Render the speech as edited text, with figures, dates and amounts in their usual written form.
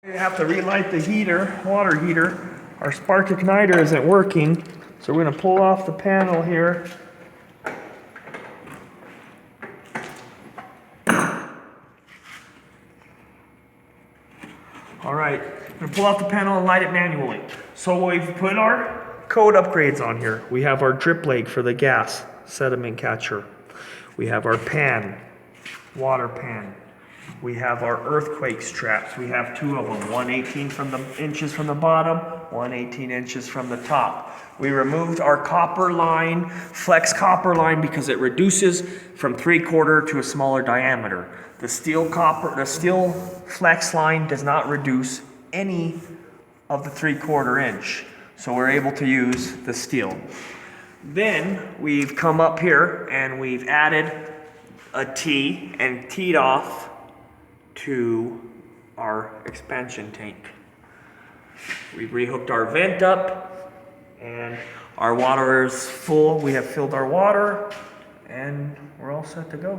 We have to relight the heater, water heater. Our spark igniter isn't working, so we're gonna pull off the panel here. All right, I'm gonna pull off the panel and light it manually. So we've put our code upgrades on here. We have our drip leg for the gas sediment catcher. We have our pan, water pan. We have our earthquake straps. We have two of them, 118 inches from the bottom, 118 inches from the top. We removed our copper line, flex copper line, because it reduces from 3/4 to a smaller diameter. The steel flex line does not reduce any of the 3/4 inch. So we're able to use the steel. Then we've come up here and we've added a T and teed off to our expansion tank. We've rehooked our vent up and our water is full. We have filled our water and we're all set to go.